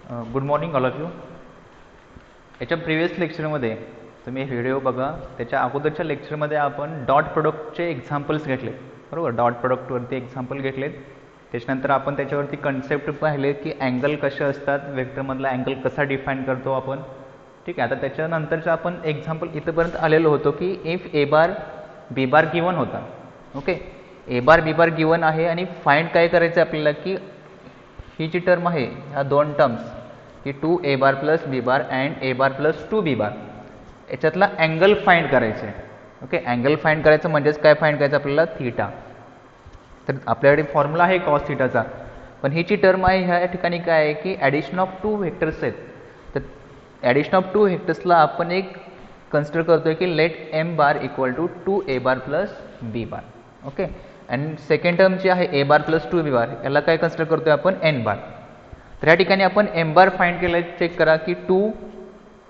Good morning all of you. याच्या previous लेक्चरमध्ये तुम्ही व्हिडिओ बघा. त्याच्या अगोदरच्या लेक्चरमध्ये आपण डॉट प्रोडक्टचे एक्झाम्पल्स घेतले, बरोबर. डॉट प्रोडक्टवरती एक्झाम्पल घेतलेत. त्याच्यानंतर आपण त्याच्यावरती कन्सेप्ट पाहिले की अँगल कसे असतात, वेक्टरमधला अँगल कसा डिफाईन करतो आपण. ठीक आहे. आता त्याच्यानंतरचं आपण एक्झाम्पल इथंपर्यंत आलेलो होतो की if a bar b bar given होता. Okay, a bar b bar given आहे आणि फाइंड काय करायचं आपल्याला की ही जी टर्म आहे, ह्या दोन टर्म्स की 2a bar plus b bar and a bar plus 2b bar, याच्यातला अँगल फाइंड करायचं आहे. ओके, अँगल फाइंड करायचं म्हणजेच काय फाइंड करायचं आपल्याला, थीटा. तर आपल्याकडे फॉर्म्युला आहे कॉस थीटाचा, पण ही जी टर्म आहे ह्या ठिकाणी काय आहे की ॲडिशन ऑफ टू व्हेक्टर्स आहेत. तर ॲडिशन ऑफ टू व्हेक्टर्सला आपण एक कन्सिडर करतोय की let m bar equal to 2a bar plus b bar. Okay, आणि सेकंड टर्म जी आहे ए बार प्लस 2b बार, याला काय कन्सिडर करतोय आपण, एन बार. तर या ठिकाणी आपण एम बार फाइंड केलं. चेक करा की 2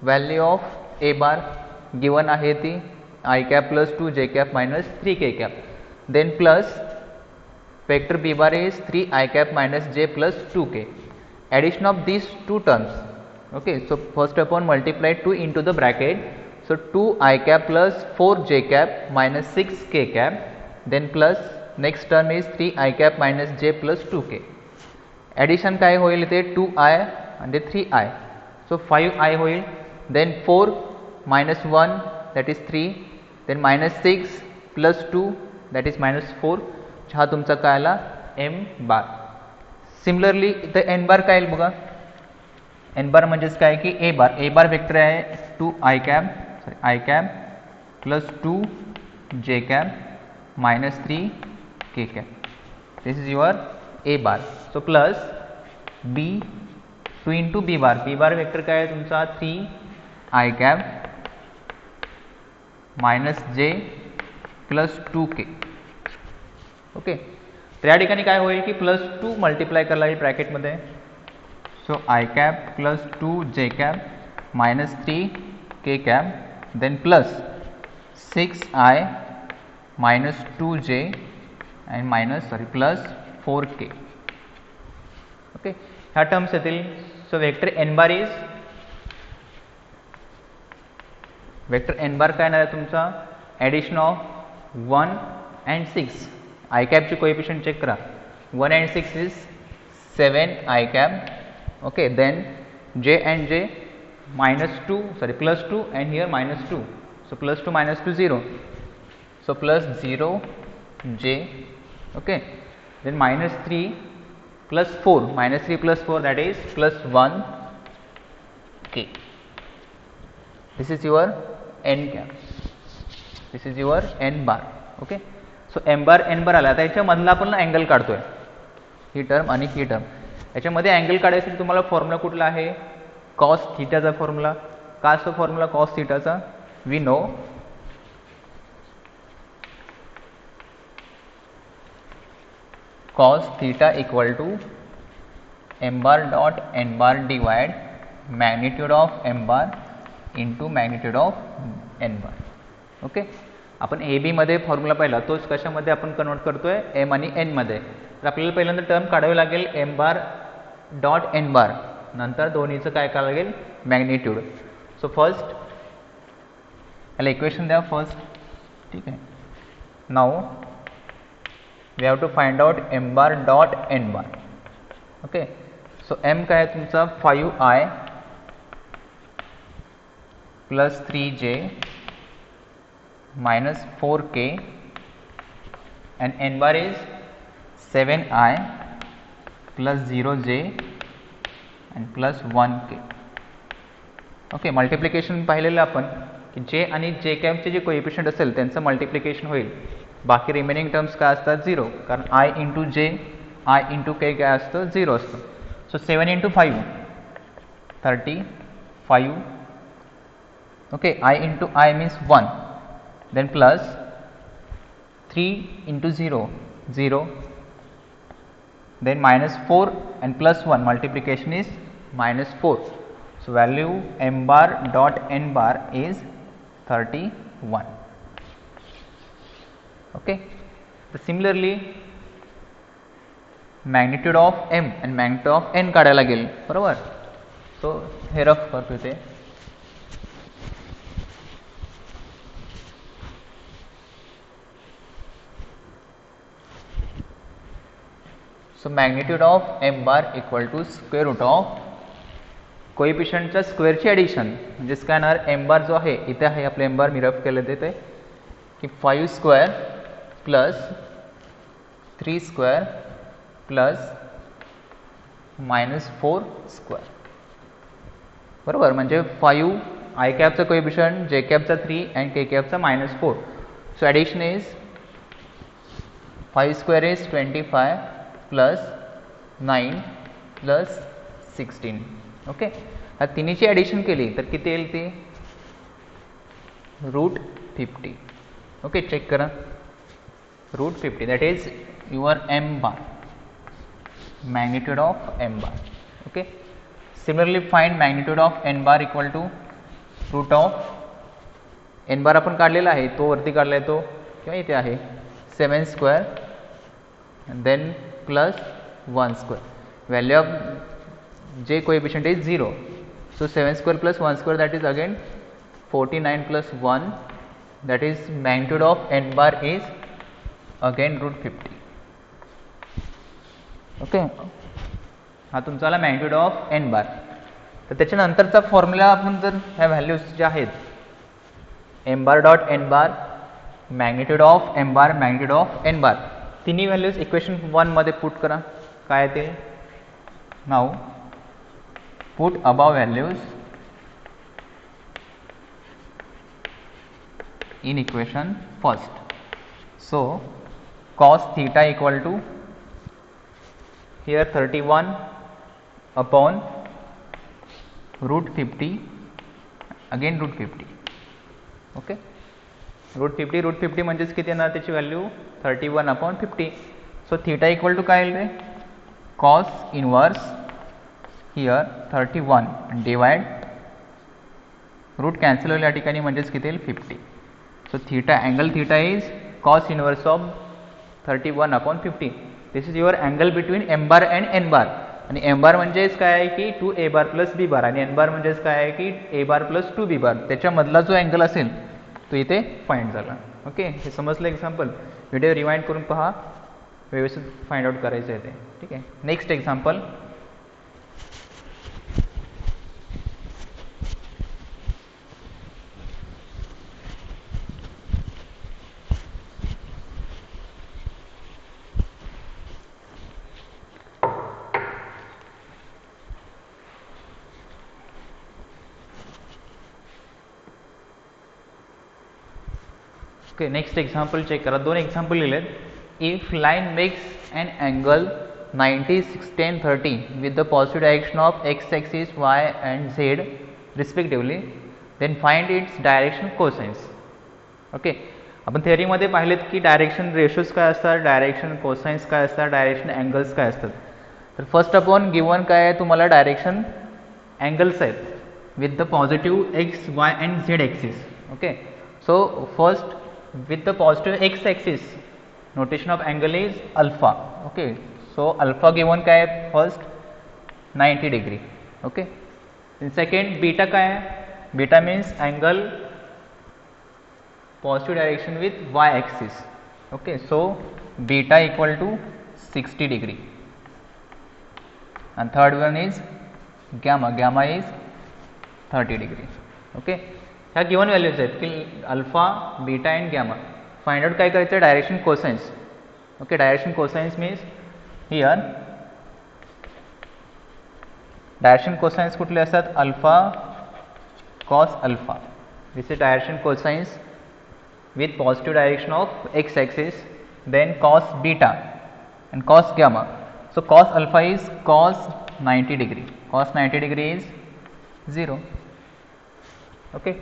value of a bar given आहे ती i cap plus 2 j cap minus 3 k cap, then plus vector b bar is 3 i cap minus j plus 2k. Addition of these two terms. Okay, so first upon multiply 2 into the bracket. So 2 i cap plus 4 j cap minus 6 k cap. Then plus next term is 3 i cap minus j plus 2k. Addition काय होईल ते 2i and 3i. So 5i होईल. Then 4 minus 1 that is 3. Then minus 6 plus 2 that is minus 4. हा तुमचा काय आला, M बार. Similarly इथं N bar काय येईल बघा. एन बार म्हणजेच काय की ए बार. ए बार वेक्टर आहे 2 I cap plus 2 j cap minus 3 k cap. This is your a bar. So plus b 2 into b bar. B bar vector काय आहे तुमचा 3 i cap minus j plus 2k. Okay, तर या ठिकाणी काय होईल की प्लस 2 मल्टिप्लाय करायला लागेल ब्रॅकेटमध्ये. So i cap plus 2 j cap minus 3 k cap, then plus 6i minus 2j and minus plus 4k. Okay, ह्या टर्म्स येतील. So vector n bar is, vector n bar काय येणार आहे तुमचा, ॲडिशन ऑफ 1 अँड 6. आय कॅपचे coefficient check करा. 1 and 6 is 7 i cap. Okay, then j and j minus 2, sorry plus 2 and here minus 2. So plus 2 minus 2 0. So plus 0 j. Okay, then minus 3 plus 4. Minus 3 plus 4 that is plus 1 k. This is your n cap. This is your n bar. Okay. So m bar n bar आला. आता याच्यामधला आपण angle काढतोय, ही term आणि ही term. याच्यामध्ये angle काढायसाठी तुम्हाला formula कुठला आहे, कॉस थीटाचा फॉर्म्युला. का असतो फॉर्म्युला कॉस थीटाचा, we know cos theta equal to m bar dot n bar divide magnitude of m bar into magnitude of n bar. Okay, आपण ए बी मध्ये फॉर्म्युला पाहिला, तोच कशामध्ये आपण कन्वर्ट करतोय, एम आणि एन मध्ये. तर आपल्याला पहिल्यांदा टर्म काढावी लागेल m bar dot n bar, नंतर दोन्हीचं काय करावं लागेल, मॅग्निट्यूड. सो फर्स्ट याला इक्वेशन द्या फर्स्ट. ठीक आहे. Now we have to find out m bar dot n bar. Okay, so m काय आहे तुमचा 5i plus 3j minus 4k and n bar is 7i plus 0j and plus 1k. Okay, multiplication पाहिलेलं आपण की जे आणि जे कॅपचे जे कोएफिशियंट असेल त्यांचं मल्टिप्लिकेशन होईल. बाकी रिमेनिंग टर्म्स काय असतात, 0, कारण आय इंटू जे आय इंटू के काय असतं, 0 असतं. So 7 into 5 35. Okay, I into I means 1. Then plus 3 into 0 0, then minus 4 and plus 1 multiplication is minus 4. So value m bar dot n bar is 31. Okay, so similarly magnitude of m and magnitude of n काढायला लागेल, बरोबर. So हे rough करतो इथे. So magnitude of m bar equal to square root of कोइफिशियंटच्या स्क्वेअरची addition, म्हणजेच काय येणार, एम बार जो आहे इथे आहे आपले एम बार, मी रफ केलं ते की 5 square plus 3 square plus -4 square, बरोबर. म्हणजे 5 आय कॅपचा कोइफिशियंट, जे captcha 3 and K captcha -4. So addition is 5 square is 25 plus 9 plus 16. Okay, ह्या तिन्हीची ॲडिशन केली तर किती येईल ती √50. ओके, चेक करा, √50 that is your m bar, magnitude of m bar. Okay, similarly find magnitude of n bar equal to root of n bar आपण काढलेला आहे, तो वरती काढला आहे तो किंवा इथे आहे 7 square then plus 1 square. Value of j coefficient is 0. So 7 square plus 1 square that is again 49 plus 1 that is magnitude of n bar is again √50. Okay, हा तुमचा आला मॅग्निट्यूड ऑफ एन बार. तर त्याच्यानंतरचा फॉर्म्युला आपण जर ह्या व्हॅल्यूज ज्या आहेत m bar dot n bar, magnitude of m bar, magnitude of n bar, तिन्ही व्हॅल्यूज इक्वेशन 1 मध्ये पुट करा. काय ते नाव put above values in equation first. So cos theta equal to here 31 upon √50 again √50. ओके, √50 म्हणजेच किती येणार त्याची value 31 upon 50. So theta equal to काय येईल रे, cos inverse here 31 divide root cancel होईल या ठिकाणी, म्हणजेच किती येईल 50. So theta, angle theta is cos inverse of 31 upon 50. This is your angle between m bar and n bar. आणि एम बार म्हणजेच काय आहे की 2a बार प्लस b बार, आणि एन बार म्हणजेच काय आहे की a बार प्लस 2b बार. त्याच्यामधला जो अँगल असेल तो इथे फाइंड झाला. ओके, हे समजलं एक्झाम्पल. व्हिडिओ रिवाइंड करून पहा, व्यवस्थित फाइंड आउट करायचं आहे ते. ठीक आहे, next example. Okay, next example check करा. 2 एक्झाम्पल लिहिलेत. If line makes an angle 90, 60 and 30 with the positive direction of x axis, y and z respectively, then find its direction cosines. Okay, आपण थेअरीमध्ये पाहिलेत की डायरेक्शन रेशोज काय असतात, direction cosines काय असतात, direction angles काय असतात. तर फर्स्ट अपॉन गिवन काय आहे तुम्हाला, डायरेक्शन अँगल्स आहेत with the positive x, y and z axis. Okay, so first with the positive x axis notation of angle is alpha. Okay, so alpha given काय आहे, first 90 degree. Okay, then second beta काय आहे, beta means angle positive direction with y axis. Okay, so beta equal to 60 degree. And third one is gamma, gamma is 30 degree. Okay, ह्या given values आहेत की alpha, beta and gamma. Find out काय करायचं, direction cosines. Okay, direction cosines means here direction cosines कुठले असतात, alpha cos alpha. This is direction cosines with positive direction of x axis, then cos beta and cos gamma. So cos alpha is cos 90 degree, cos 90 degree is 0. Okay,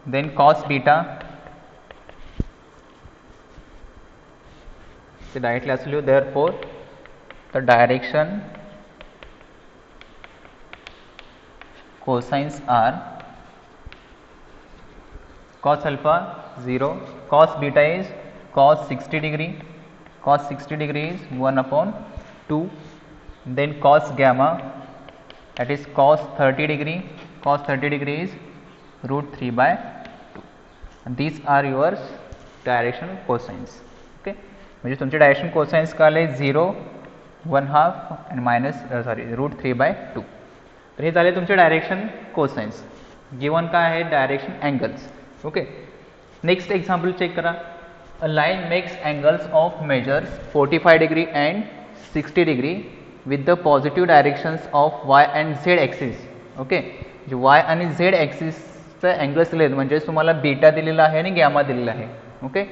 then cos beta, so directly as you, therefore the direction cosines are cos alpha 0, cos beta is cos 60 degree, cos 60 degree is 1 upon 2, then cos gamma that is cos 30 degree. Cos 30 degree is root 3 by 2. And these are your direction cosines. Okay, म्हणजे तुमचे direction cosines कळले 0, 1/2 and minus root 3 by 2. तर हे झाले तुमचे direction cosines. Given काय आहे direction angles. Okay, next example check करा. A line makes angles of measures 45 degree and 60 degree with the positive directions of y and z axis. Okay, जे y आणि z ॲक्सिसचा अँगल्स दिलेत म्हणजे तुम्हाला beta दिलेला आहे आणि गॅमा दिलेला आहे. Okay,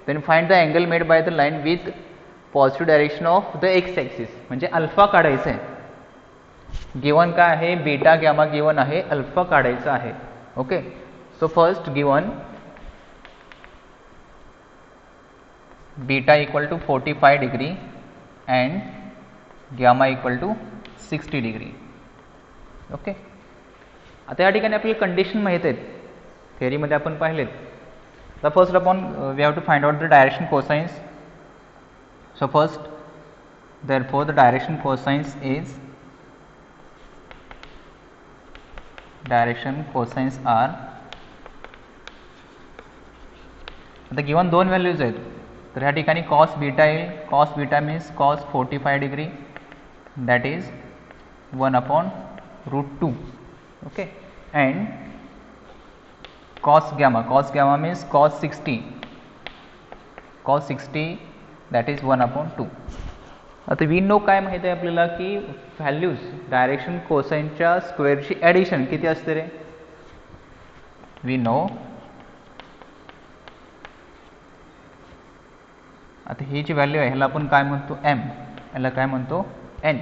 then find the angle made by the line with positive direction of the x axis. म्हणजे अल्फा काढायचं आहे. गिवन काय आहे बीटा गॅमा गिवन आहे, अल्फा काढायचा आहे. Okay, so first given beta equal to 45 degree and gamma equal to 60 degree. Okay, आता या ठिकाणी आपल्याला कंडिशन माहीत आहेत, थेअरीमध्ये आपण पाहिलेत. तर first upon we have to find out the direction cosines. So first therefore the direction cosines are आता गिवन दोन व्हॅल्यूज आहेत. तर ह्या ठिकाणी कॉस बीटा येईल. Cos beta means cos 45 degree that is 1/√2. Okay, and cos gamma means cos 60 that is 1/2. आता we know काय माहिती आहे आपल्याला की व्हॅल्यूज डायरेक्शन कोसाइनच्या स्क्वेअरची ॲडिशन किती असते रे. वी नो आता ही जी व्हॅल्यू आहे ह्याला आपण काय म्हणतो एम, याला काय म्हणतो n.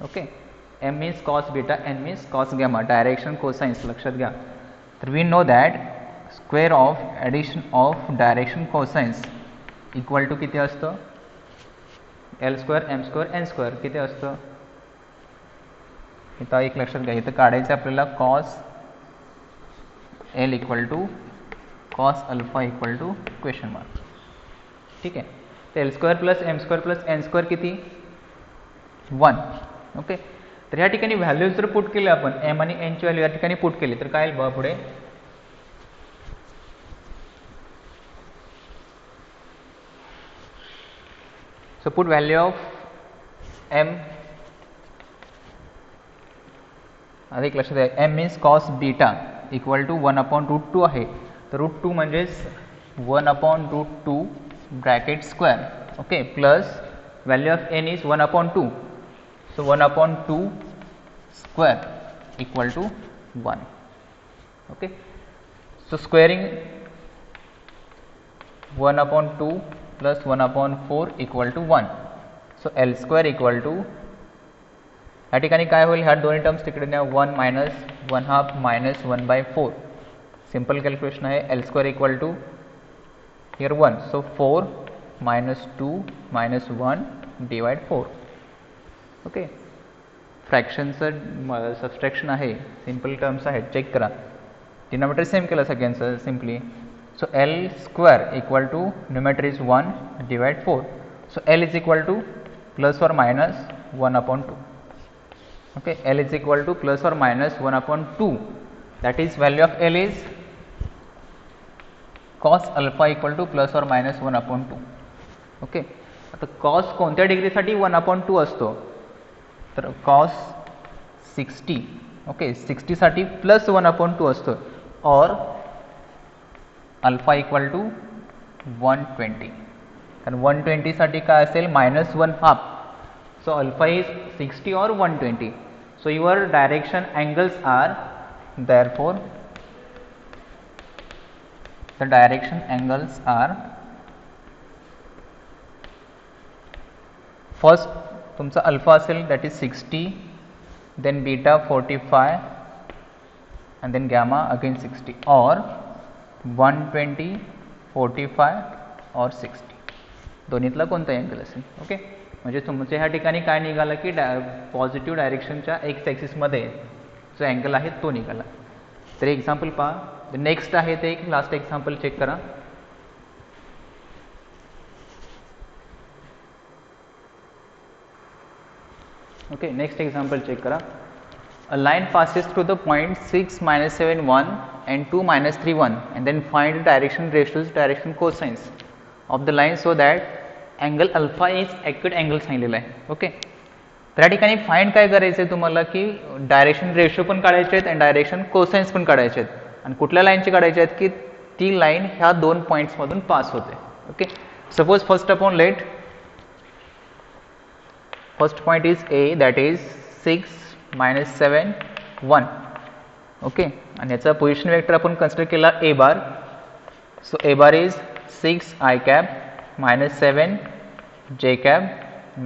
Okay, m means cos beta, n means cos gamma, direction cosines लक्षात घ्या. तर we know that square of addition of direction cosines equal to किती असतं L² M² N² किती असतं. इथं एक लक्षात घ्या, इथं काढायचं आपल्याला cos L equal to cos alpha equal to question mark. ठीक आहे, तर L² plus M² plus N² किती 1. ओके, तर ह्या ठिकाणी व्हॅल्यूज जर पुट केले आपण एम आणि एनची व्हॅल्यू या ठिकाणी पुट केली तर काय येईल बघा पुढे. So put value of m, अधिक लक्षात द्या, m means cos beta equal to 1/√2 आहे. तर √2 म्हणजेच 1/√2 bracket square. Okay, plus value of n is 1/2. So 1/2 square equal to 1. Okay, so squaring 1/2 plus 1/4 equal to 1. So L² equal to या ठिकाणी काय होईल ह्या दोन्ही टर्म्स तिकडे न्या 1 minus 1/2 minus 1/4. सिंपल कॅल्क्युलेशन आहे. L² equal to here 1. So 4 minus 2 minus 1 divide 4. Okay, फ्रॅक्शनचं subtraction आहे, सिंपल टर्म्स आहेत, चेक करा. डिनॉमिनेटर सेम केलं सगळ्यांचं simply. So L² equal to numerator is 1 divide 4. So L is equal to plus or minus 1/2. Okay, L is equal to plus or minus 1/2. That is value of L is cos alpha equal to plus or minus 1/2. Okay, आता cos कोणत्या डिग्रीसाठी 1/2 असतो तर cos 60. Okay, 60 साठी plus 1/2 असतो और alpha equal to 120. कारण 120 साठी काय असेल -1/2. सो अल्फा इज 60 और 120. So your direction angles are therefore the direction angles are first तुमचा अल्फा असेल that is 60, then beta 45 and then gamma again 60 or 120, 45 or 60 दोन्हीतला कोणता अँगल असेल. ओके, म्हणजे तुमच्या ह्या ठिकाणी काय निघालं की पॉझिटिव्ह डायरेक्शनच्या एक्स ॲक्सिसमध्ये जो अँगल आहे तो निघाला. तर एक्झाम्पल पहा. नेक्स्ट आहे ते एक लास्ट एक्झाम्पल चेक करा. ओके, नेक्स्ट एक्झाम्पल चेक करा. A line passes through the point 6, -7, 1 and 2, -3, 1 and then find the direction ratios, direction cosines of the line so that angle alpha is acute angle सांगितलेला आहे. Okay, तर या ठिकाणी find काय करायचं आहे तुम्हाला की डायरेक्शन रेशो पण काढायचे आहेत आणि डायरेक्शन कोसाइन्स पण काढायचे आहेत आणि कुठल्या लाईनचे काढायचे आहेत की ती लाईन ह्या दोन पॉईंट्समधून पास होते. Okay, suppose first upon let first point is A, that is 6, -7, 1. Okay, आणि याचा पोझिशन वेक्टर आपण कन्सिडर केला A bar. So A bar is 6 I cap -7 J cap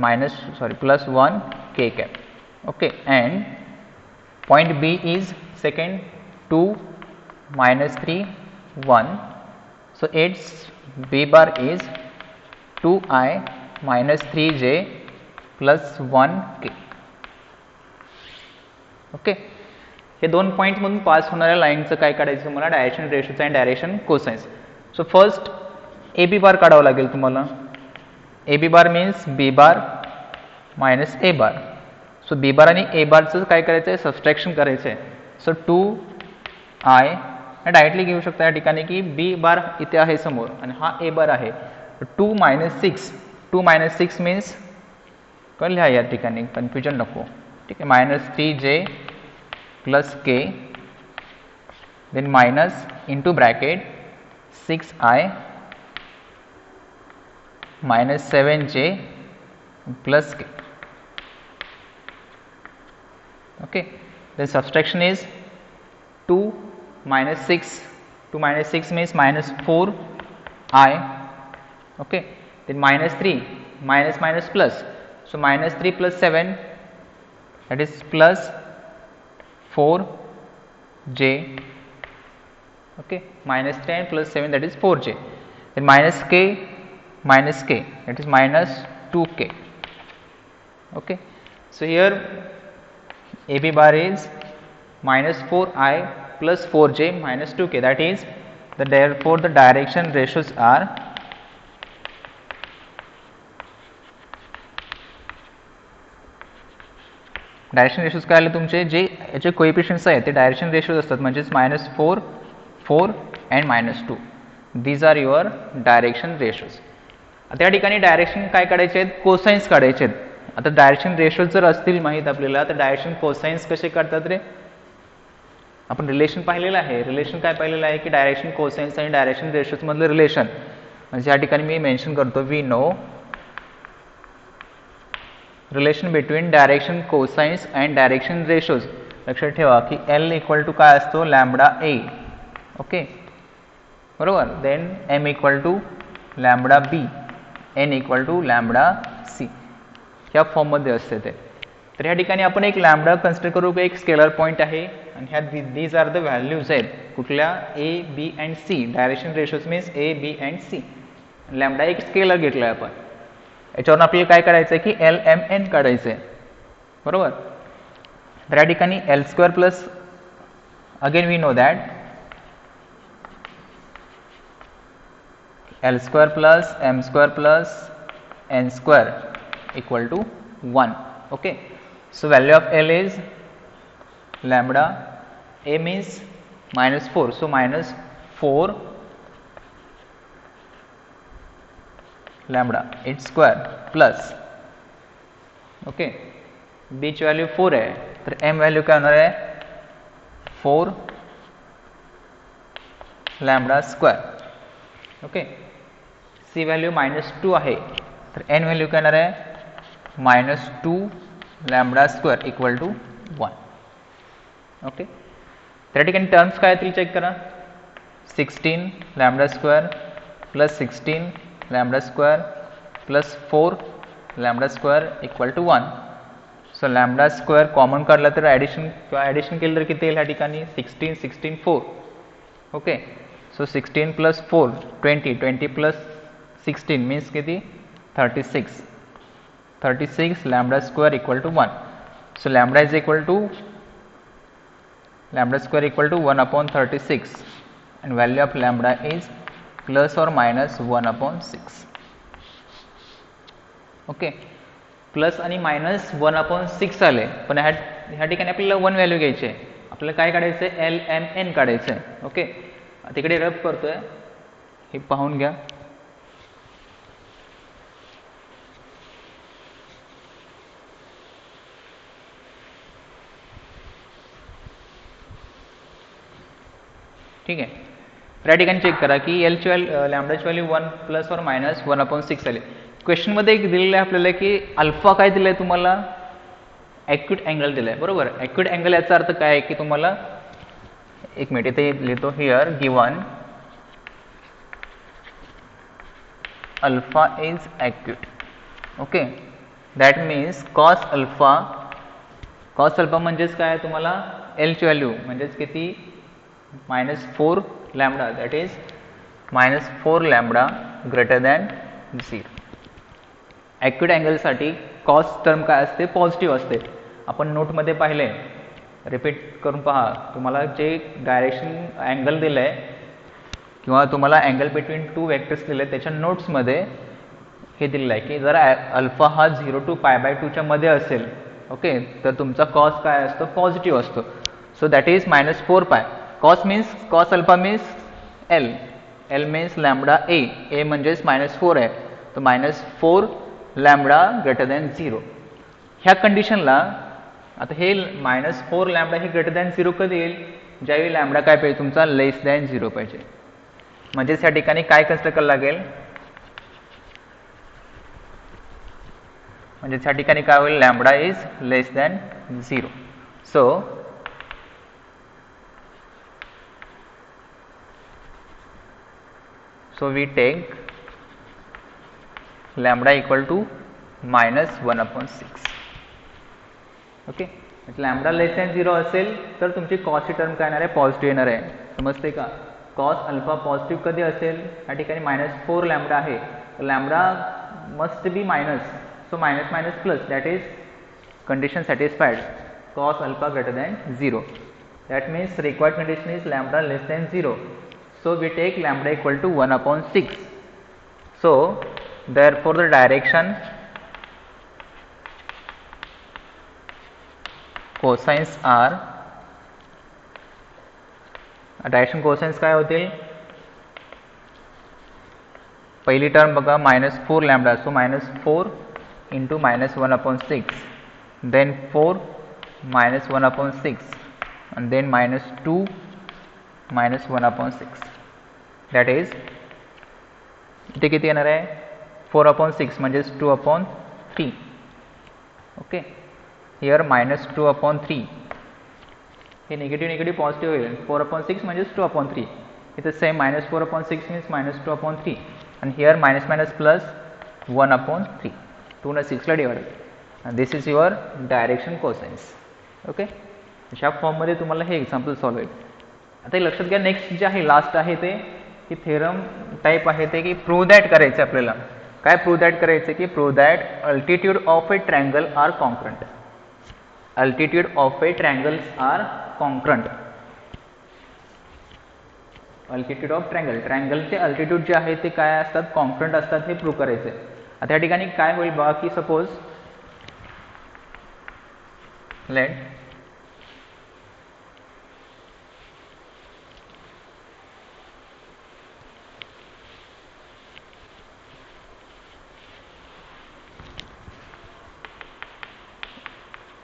+1 K cap. Okay, and point B is second 2, -3, 1. So its B bar is 2I -3J +1 K. Okay, हे दोन point मधून pass होणाऱ्या लाईनचं काय काढायचं तुम्हाला direction रेशोचं आणि direction cosines. So first a b bar काढावं लागेल तुम्हाला. A b bar means b bar minus a bar. So b bar आणि ए बारचं काय करायचं आहे सबस्ट्रॅक्शन करायचं आहे. सो 2I डायरेक्टली घेऊ शकता या ठिकाणी की बी बार इथे आहे समोर आणि हा ए बार आहे. 2 - 6 मीन्स कळलं लिहा या ठिकाणी कन्फ्युजन नको. ठीक आहे, -3J +K then minus into bracket 6I -7J +K. Okay, the subtraction is 2 - 6. 2 - 6 means -4I. Okay, then -3 minus plus. So -3 + 7 that is +4J. Okay, -10 + 7 that is 4J. Then -K that is -2K. Okay, so here AB bar is -4I + 4J -2K. That is therefore the direction ratios are direction ratios काय आले तुमचे जे याचे कोएफिशियंट्स आहेत ते direction ratios असतात म्हणजेच -4, 4 and -2. These are your direction ratios. आता या ठिकाणी डायरेक्शन काय काढायचे आहेत कोसाइन्स काढायचे आहेत. आता डायरेक्शन रेशोज जर असतील माहीत आपल्याला तर डायरेक्शन कोसाइन्स कसे काढतात रे. आपण रिलेशन पाहिलेलं आहे. रिलेशन काय पाहिलेलं आहे की डायरेक्शन कोसाइन्स आणि डायरेक्शन रेशोज मधलं रिलेशन म्हणजे या ठिकाणी मी मेन्शन करतो we know relation between direction cosines and direction ratios. लक्षात ठेवा की L = काय असतो λA. ओके, बरोबर. Then M = λB, N = λC. ह्या फॉर्ममध्ये असते ते. तर ह्या ठिकाणी आपण एक लॅम्बडा कन्सिडर करू की एक स्केलर पॉईंट आहे आणि ह्या दीज आर द व्हॅल्यूज आहेत कुठल्या A, B and C. Direction ratios means A, B and C. Lambda एक स्केलर घेतला आहे आपण. याच्यावरून आपल्याला काय करायचं आहे की LMN काढायचं आहे, बरोबर. तर या ठिकाणी L² plus again we know that L² plus M² plus N² = 1. Okay, so value of L is lambda. A means -4, so -4 lambda its square plus. Okay, B ची व्हॅल्यू 4 आहे तर M व्हॅल्यू काय होणार आहे 4 lambda square. Okay, C value -2 आहे तर N value काय होणार आहे -2 लॅम्बडा स्क्वेअर = 1. ओके, त्या ठिकाणी टर्म्स काय येतील चेक करा. 16 lambda square plus 16 lambda square plus 4 lambda square = 1. So lambda square common काढला तर ॲडिशन केलं तर किती येईल ह्या ठिकाणी 16, 16, 4. ओके, सो 16 + 4 20, 20 + 16 मीन्स किती 36. 36 lambda square = 1. So lambda is equal to lambda square = 1/36 and value of lambda is ±1/6. Okay, plus आणि -1/6 आले पण ह्यात ह्या ठिकाणी आपल्याला 1 व्हॅल्यू घ्यायची आहे. आपल्याला काय काढायचं आहे, LMN काढायचं आहे. ओके, तिकडे रब करतोय, हे पाहून घ्या. ठीक आहे, तर या ठिकाणी चेक करा की एलची value लॅम्बडाची value 1 plus or minus 1/6 आली. क्वेश्चनमध्ये एक दिलेलं आहे आपल्याला की अल्फा काय दिलं आहे तुम्हाला, ॲक्यूट अँगल दिला आहे. बरोबर, ॲक्यूट अँगल याचा अर्थ काय आहे की तुम्हाला, एक मिनिट इथे लिहितो, here given alpha is acute. Okay, that means cos alpha म्हणजेच काय, तुम्हाला एलची व्हॅल्यू म्हणजेच किती, -4 lambda, that is -4 lambda greater than 0. Acute अँगलसाठी कॉस टर्म काय असते, पॉझिटिव्ह असते. आपण नोटमध्ये पाहिले, रिपीट करून पहा, तुम्हाला जे डायरेक्शन अँगल दिलं आहे किंवा तुम्हाला अँगल बिटवीन 2 वेक्टर्स दिले त्याच्या नोट्समध्ये हे दिलेलं आहे की जर अल्फा हा 0 to π/2 च्या मध्ये असेल, ओके, तर तुमचा कॉस काय असतो, पॉझिटिव्ह असतो. So that is -4π. Cos alpha means l means lambda a म्हणजेच -4 आहे, तर -4 लॅम्बडा ग्रेटर दॅन 0. ह्या कंडिशनला आता हे -4 लॅम्बडा हे ग्रेटर दॅन 0 कधी येईल, ज्यावेळी लॅम्बडा काय पाहिजे तुमचा लेस दॅन 0 पाहिजे. म्हणजेच या ठिकाणी काय कन्सिडर करायला लागेल, म्हणजे या ठिकाणी काय होईल, lambda is less than 0. So we take lambda equal to -1/6. Okay, lambda less than 0 असेल तर तुमची कॉसची टर्म काय येणार आहे, पॉझिटिव्ह येणार आहे. समजते का, कॉस अल्फा पॉझिटिव्ह कधी असेल, या ठिकाणी -4 लॅम्बडा आहे, तर lambda must be minus, so minus minus plus, that is condition satisfied, cos alpha greater than 0. That means required condition is lambda less than 0. So we take lambda equal to 1/6. So therefore the direction cosines are, direction cosines काय होतील, पहिली term बघा -4 lambda, so -4 into -1/6, then 4 -1/6 and then -2 -1/6. That is इथे किती येणार आहे, 4/6 म्हणजेच 2/3. Okay, here -2/3, हे निगेटिव्ह पॉझिटिव्ह होईल, 4/6 म्हणजेच 2/3. इथे सेम -4/6 मीन्स -2/3 आणि हिअर मायनस प्लस 1/3, 2 ने 6 ला divide. This is your direction cosines. Okay, अशा फॉर्ममध्ये तुम्हाला हे एक्झाम्पल सॉल्व्ह होईल. आता लक्षात घ्या, नेक्स्ट जे आहे लास्ट आहे ते की थेरम टाईप आहे ते की प्रूव्ह दॅट करायचं आपल्याला. काय प्रूव्ह दॅट करायचं की prove that altitude of a triangle are concurrent. Altitude of a triangles are concurrent. Altitude of ट्रँगलचे अल्टिट्यूड जे आहे ते काय असतात, कॉन्क्रंट असतात, हे प्रूव्ह करायचे. आता या ठिकाणी काय होईल बघा की suppose let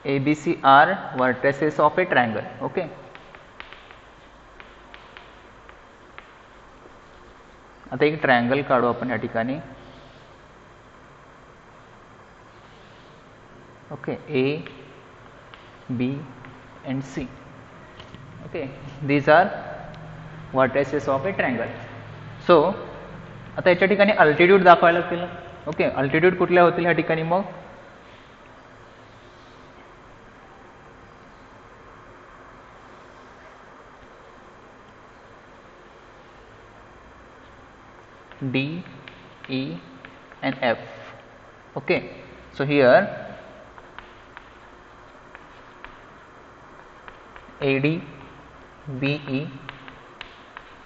ABC are vertices of a triangle. Okay, आता एक ट्रायंगल काढू आपण या ठिकाणी. Okay, A, B and C. Okay, these are vertices of a triangle. So आता याच्या ठिकाणी अल्टिट्यूड दाखवायला लागतील. ओके, अल्टिट्यूड कुठल्या होतील या ठिकाणी, मग D, E and F. Okay, so here AD, BE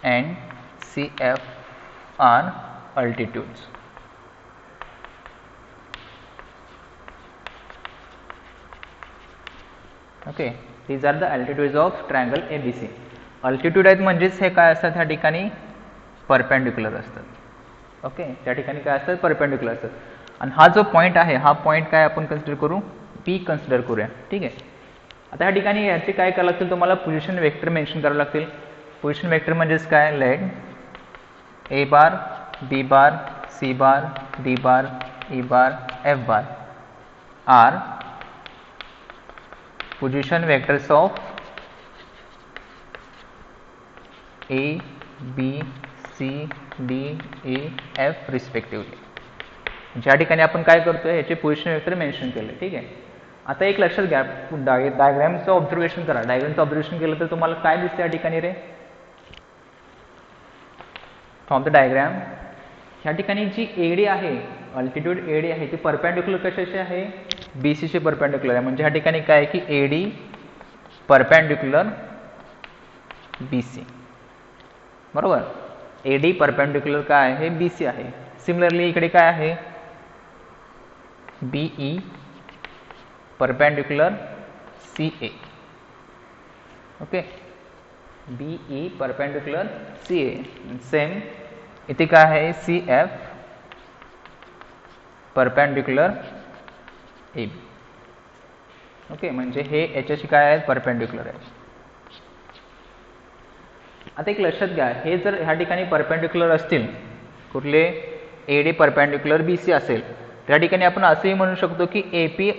and CF are altitudes. Okay, these are the altitudes of triangle ABC. Altitude आहेत म्हणजेच हे काय असतात ह्या ठिकाणी परपेंडिक्युलर असतात. ओके, त्या ठिकाणी काय असतात परपेंडिक्युलर असतात. आणि हा जो पॉईंट आहे हा पॉईंट काय आपण कन्सिडर करू, P कन्सिडर करूया. ठीक आहे, आता ह्या ठिकाणी याचे काय करावं लागतील तुम्हाला पोझिशन वेक्टर मेन्शन करावं लागतील. पोझिशन वेक्टर म्हणजेच काय, let A bar B bar C bar D bar E bar F bar are position vectors of A B C D E F respectively. ज्या ठिकाणी आपण काय करतोय याचे पोझिशन वेक्टर मेन्शन केले. ठीक आहे, आता एक लक्षात घ्या, डायग्रामचं ऑब्झर्वेशन करा. डायग्रामचं ऑब्झर्वेशन केलं तर तुम्हाला काय दिसते या ठिकाणी रे, फ्रॉम द डायग्राम ह्या ठिकाणी जी एडी आहे, अल्टिट्यूड एडी आहे ती परपेंडिक्युलर कशाची आहे, BC ची परपेंडिक्युलर आहे. म्हणजे ह्या ठिकाणी काय आहे की एडी परपेंडिक्युलर BC, बरोबर. एडी परपेंडिक्युलर काय आहे, BC आहे. सिमिलरली इकडे काय आहे, BE perpendicular CA. Okay, BE perpendicular CA. Same इथे काय आहे, CF परपेंडिक्युलर AB. ओके, म्हणजे हे याच्याशी काय आहे परपेंडिक्युलर आहे. आता एक लक्षात घ्या, हे जर ह्या ठिकाणी परपेंडिक्युलर असतील, कुठले AD परपेंडिक्युलर BC असेल, त्या ठिकाणी आपण असेही म्हणू शकतो की AP